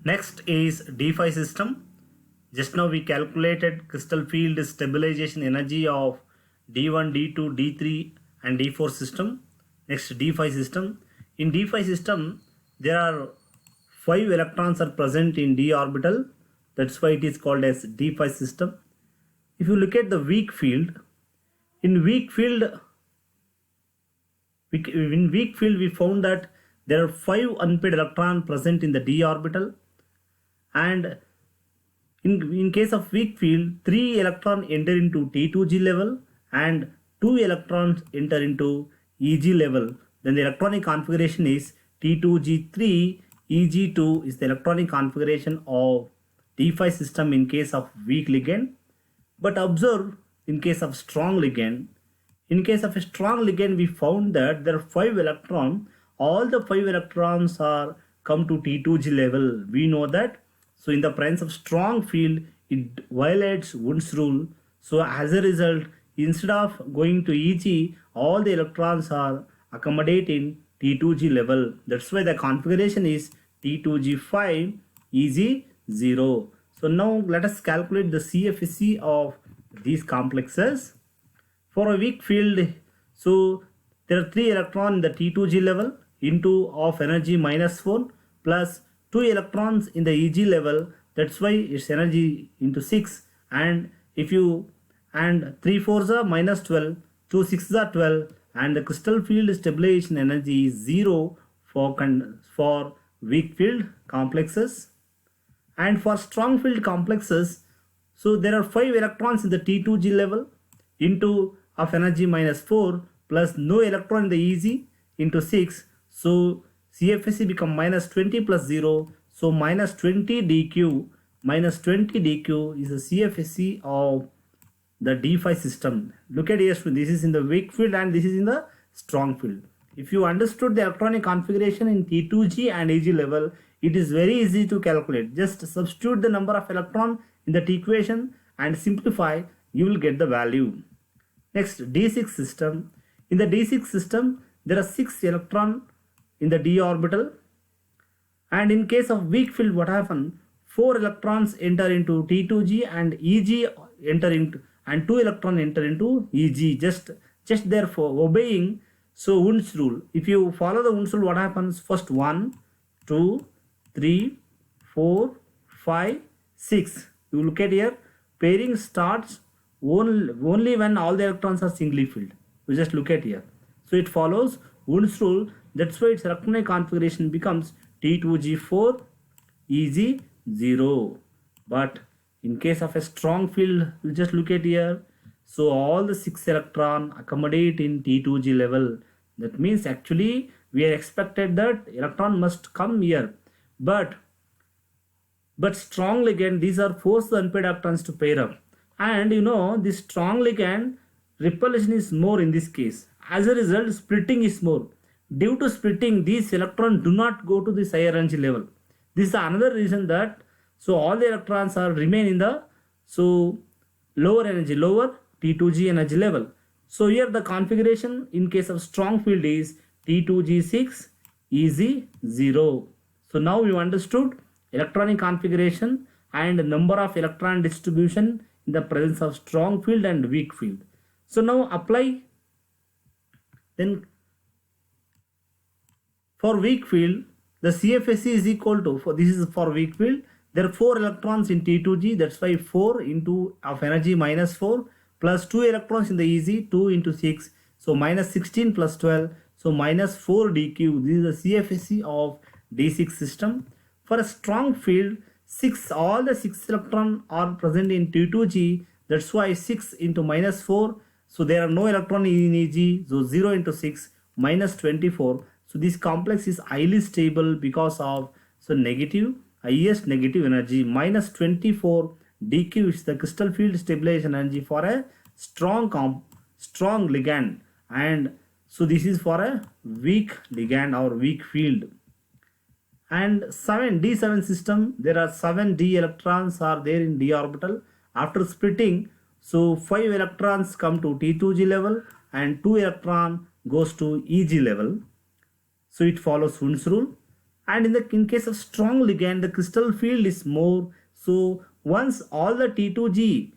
Next is d5 system. Just now we calculated crystal field stabilization energy of d1, d2, d3 and d4 system. Next d5 system. In d5 system there are 5 electrons are present in d orbital. That's why it is called as d5 system. If you look at the weak field, in weak field we found that there are 5 unpaired electrons present in the d orbital, and in case of weak field 3 electrons enter into T2G level and 2 electrons enter into EG level. Then the electronic configuration is T2G3, EG2 is the electronic configuration of D5 system in case of weak ligand. But observe in case of strong ligand. In case of a strong ligand, we found that there are 5 electrons. All the 5 electrons are come to T2G level. We know that. So in the presence of strong field, it violates Wundt's rule. So as a result, instead of going to EG, all the electrons are accommodating T2G level. That's why the configuration is T2G5, EG0. So now let us calculate the CFSE of these complexes. For a weak field, so there are 3 electrons in the T2G level into of energy -4 plus 2 electrons in the EG level. That's why its energy into 6. And if you and 3 4s are -12, 2 6s are 12, and the crystal field stabilization energy is 0 for weak field complexes. And for strong field complexes, so there are 5 electrons in the T2G level into of energy -4 plus no electron in the EG into 6. So CFSE become -20 plus 0. So -20 dQ. -20 dQ is the CFSE of the D5 system. Look at here, this is in the weak field and this is in the strong field. If you understood the electronic configuration in T2G and EG level, it is very easy to calculate. Just substitute the number of electron in that equation and simplify, you will get the value. Next, D6 system. In the D6 system, there are 6 electrons in the d orbital, and in case of weak field, what happens? 4 electrons enter into T2G and EG enter into, and 2 electrons enter into EG. Just therefore obeying Wundt's rule. If you follow the Wundt's rule, what happens? First 1, 2, 3, 4, 5, 6. You look at here, pairing starts only when all the electrons are singly filled. You just look at here. So it follows Wundt's rule. That's why its electronic configuration becomes T2G4, EG0. But in case of a strong field, you just look at here. So all the 6 electrons accommodate in T2G level. That means actually we are expected that electron must come here. But strong ligand, these are force the unpaired electrons to pair up. And you know, this strong ligand repulsion is more in this case. As a result, splitting is more. Due to splitting, these electrons do not go to this higher energy level. This is another reason that all the electrons are remain in the lower energy, lower T2G energy level. So here the configuration in case of strong field is T2G6, EG0. So now you understood electronic configuration and number of electron distribution in the presence of strong field and weak field. So now apply. Then for weak field, the CFSE is equal to, this is for weak field, there are 4 electrons in T2G, that's why 4 into of energy -4 plus 2 electrons in the EG, 2 into 6, so -16 plus 12, so -4 dQ. This is the CFSE of D6 system. For a strong field, all the 6 electrons are present in T2G, that's why 6 into -4, so there are no electrons in EG, so 0 into 6, -24. So this complex is highly stable because of highest negative energy. -24 dQ is the crystal field stabilization energy for a strong ligand, and so this is for a weak ligand or weak field. And D7 system, there are 7 d electrons are there in d orbital. After splitting, so 5 electrons come to T2G level and 2 electron goes to EG level. So it follows Wundt's rule. And in case of strong ligand, the crystal field is more. So once all the T2G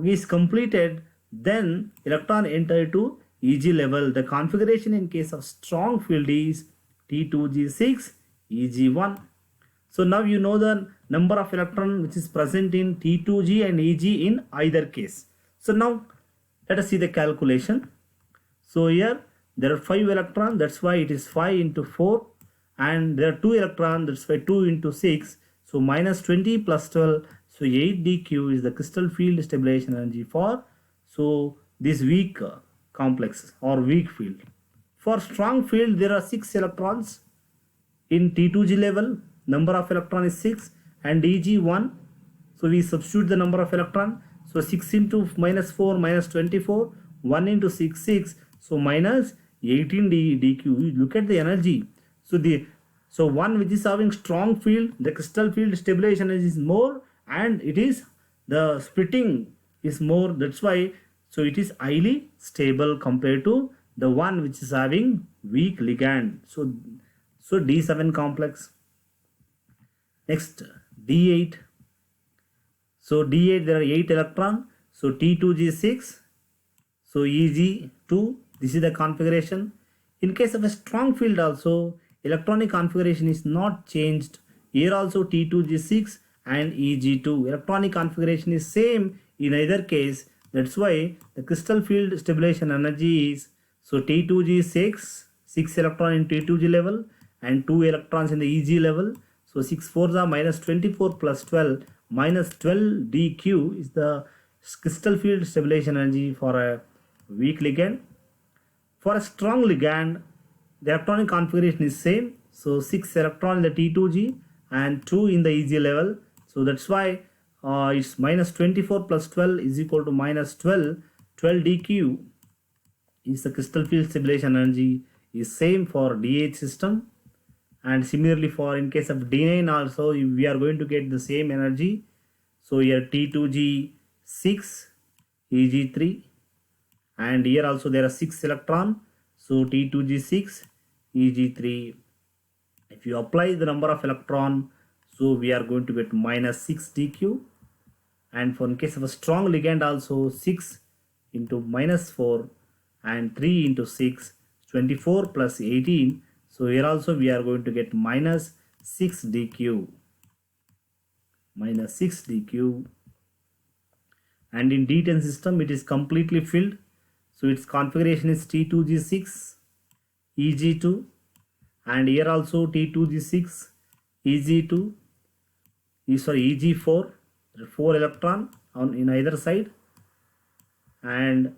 is completed, then electron enter to Eg level. The configuration in case of strong field is T2G6 Eg1. So now you know the number of electron which is present in T2G and Eg in either case. So now let us see the calculation. So here there are 5 electrons, that's why it is 5 into 4, and there are 2 electrons, that's why 2 into 6, so minus 20 plus 12, so 8 dq is the crystal field stabilization energy for this weak complex or weak field. For strong field there are 6 electrons in T2G level, number of electron is 6, and Eg1, so we substitute the number of electron, so 6 into minus 4 minus 24, 1 into 6 6, so minus 18 dq. You look at the energy. So one which is having strong field, the crystal field stabilization energy is more, and it is the splitting is more. That's why so it is highly stable compared to the one which is having weak ligand. So D7 complex. Next D8. So D8 there are 8 electron. So T2G6. So Eg2. This is the configuration. In case of a strong field also, electronic configuration is not changed. Here also T2G6 and Eg2. Electronic configuration is same in either case. That's why the crystal field stabilization energy is so T2G6, 6 electron in T2G level and 2 electrons in the Eg level. So 6 4s are minus 24 plus 12 minus 12 dq is the crystal field stabilization energy for a weak ligand. For a strong ligand, the electronic configuration is same. So 6 electron in the T2G and 2 in the Eg level. So that's why it's minus 24 plus 12 is equal to minus 12. 12 dq is the crystal field stabilization energy is same for D8 system. And similarly for in case of D9 also we are going to get the same energy. So here T2G6 Eg3, and here also there are 6 electron, so T2G6 Eg3. If you apply the number of electron, so we are going to get minus 6 dq. And for in case of a strong ligand also 6 into minus 4 and 3 into 6, 24 plus 18. So here also we are going to get minus 6 dq. Minus 6 dq. And in D10 system it is completely filled. So its configuration is T2G6 Eg2, and here also T2G6 Eg2 Eg4. There are 4 electron in either side, and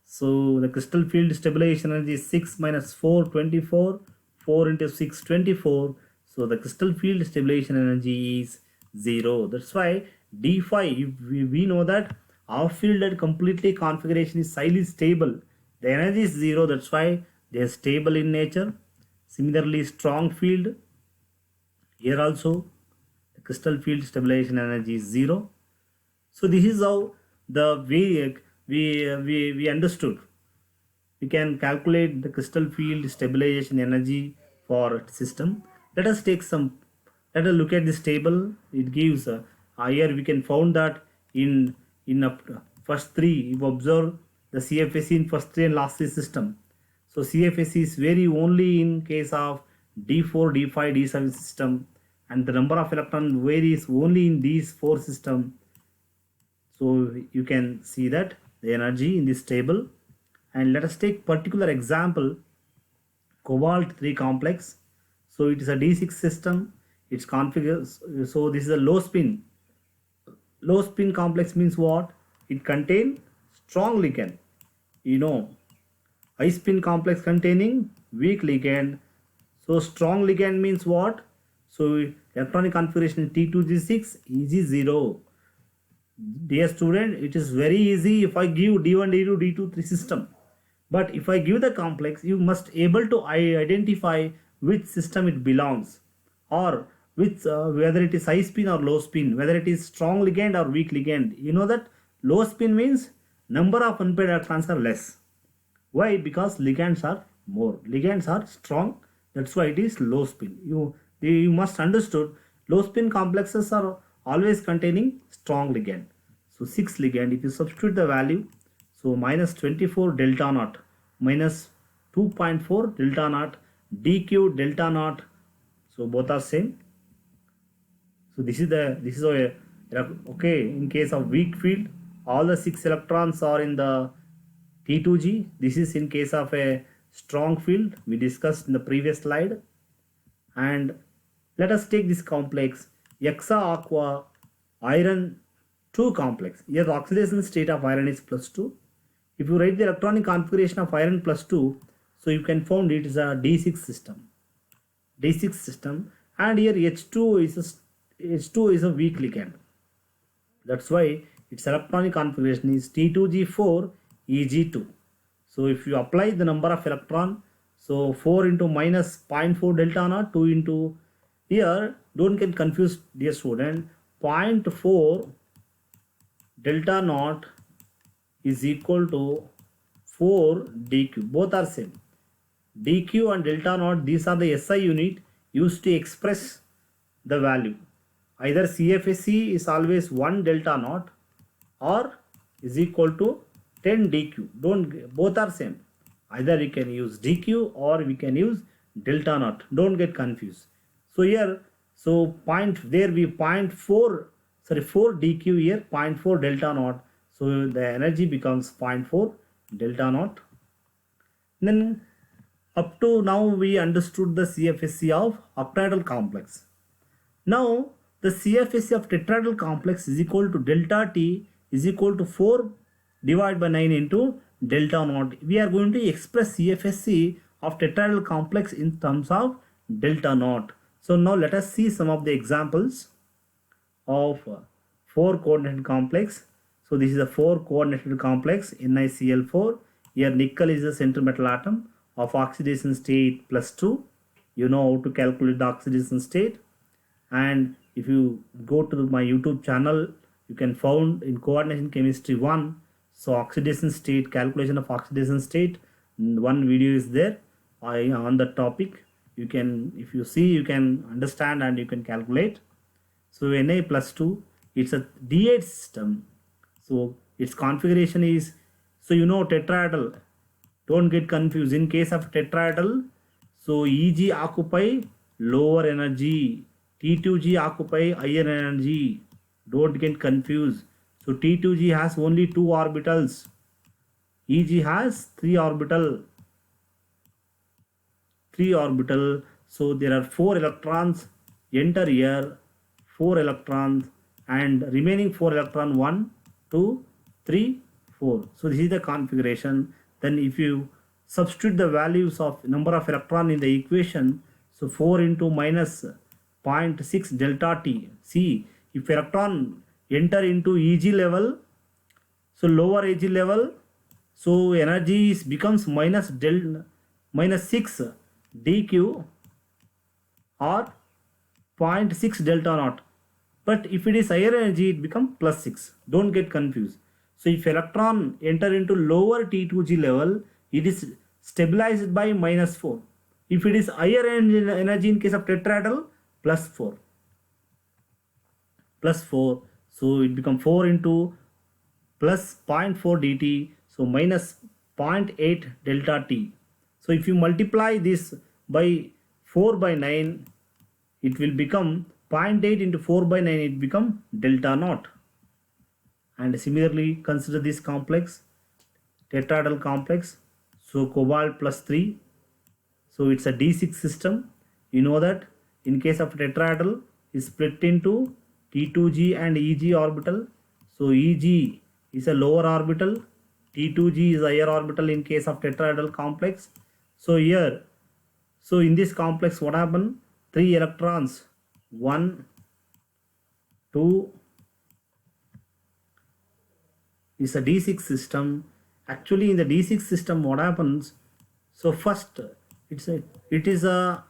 so the crystal field stabilization energy is 6 minus 4 24, 4 into 6 24. So the crystal field stabilization energy is 0. That's why D5 we know that off-fielded completely configuration is highly stable. The energy is 0. That's why they are stable in nature. Similarly, strong field, here also the crystal field stabilization energy is 0. So this is how the way we understood. We can calculate the crystal field stabilization energy for system. Let us look at this table. It gives here we can found that in first 3 you observe the CFSE in first 3 and last 3 system. So CFSE is very only in case of D4, D5, D7 system, and the number of electron varies only in these 4 system. So you can see that the energy in this table. And let us take particular example, cobalt 3 complex. So it is a D6 system. It's configured. So this is a low spin. Low spin complex means what? It contains strong ligand. High spin complex containing weak ligand. So strong ligand means what? So electronic configuration is T2G6 Eg0. Dear student, it is very easy if I give D1, D2, D2, 3 system. But if I give the complex, you must able to identify which system it belongs, or which whether it is high spin or low spin, whether it is strong ligand or weak ligand. You know that low spin means number of unpaired electrons are less. Why? Because ligands are more. Ligands are strong. That's why it is low spin. You must understood low spin complexes are always containing strong ligand. So 6 ligand, if you substitute the value, so minus 24 delta naught minus 2.4 delta naught dq delta naught, so both are same. So this is a okay. In case of weak field, all the 6 electrons are in the T2G. This is in case of a strong field we discussed in the previous slide. And let us take this complex Hexa aqua iron 2 complex. Here the oxidation state of iron is +2. If you write the electronic configuration of iron +2, so you can find it is a D6 system. D6 system, and here H2 is a weak ligand. That's why its electronic configuration is T2G4 Eg2. So if you apply the number of electron, so 4 into minus 0.4 delta naught, 2 into, here don't get confused dear student, 0.4 delta naught is equal to 4 dq, both are same. dq and delta naught, these are the SI unit used to express the value. Either CFSE is always 1 delta naught or is equal to 10 dq. Both are same. Either you can use dq or we can use delta naught. Don't get confused. So here, so there we 4 dq here, 0.4 delta naught. So the energy becomes 0.4 delta naught. Then up to now we understood the CFSE of octahedral complex. Now the CFSE of tetrahedral complex is equal to delta T is equal to 4 divided by 9 into delta naught. We are going to express CFSE of tetrahedral complex in terms of delta naught. So now let us see some of the examples of 4 coordinated complex. So this is a 4 coordinated complex NiCl4. Here nickel is the central metal atom of oxidation state +2. You know how to calculate the oxidation state. And if you go to my YouTube channel, you can find in coordination chemistry 1. So oxidation state, calculation of oxidation state, one video is there on the topic. You can, if you see, you can understand and you can calculate. So Na+2, it's a D8 system. So its configuration is, so you know tetrahedral, don't get confused. In case of tetrahedral, so Eg occupy lower energy, T2G occupy higher energy. Don't get confused. So T2G has only 2 orbitals. Eg has 3 orbital. So there are 4 electrons enter here, 4 electrons, and remaining 4 electron 1, 2, 3, 4. So this is the configuration. Then if you substitute the values of number of electron in the equation, so 4 into minus 0.6 delta T. See, if electron enter into Eg level, so lower Eg level, so energy becomes minus 6 dq or 0.6 delta naught. But if it is higher energy, it becomes +6. Don't get confused. So if electron enter into lower T2G level, it is stabilized by -4. If it is higher energy in case of tetrahedral, +4. So it becomes 4 into plus 0.4 dt, so minus 0.8 delta t. So if you multiply this by 4 by 9, it will become 0.8 into 4 by 9, it become delta naught. And similarly consider this complex, tetrahedral complex, so cobalt +3. So it's a D6 system. You know that in case of tetrahedral is split into T2G and Eg orbital. So Eg is a lower orbital, T2G is a higher orbital in case of tetrahedral complex. So here, so in this complex what happened? 3 electrons, 1, 2, is a D6 system. Actually in the D6 system what happens? So first it is a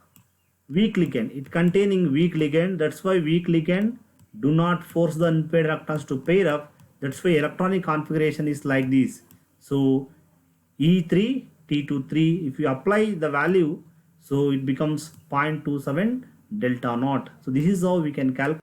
weak ligand, it containing weak ligand. That's why weak ligand do not force the unpaired electrons to pair up. That's why electronic configuration is like this. So E3 T23, if you apply the value, so it becomes 0.27 delta naught. So this is how we can calculate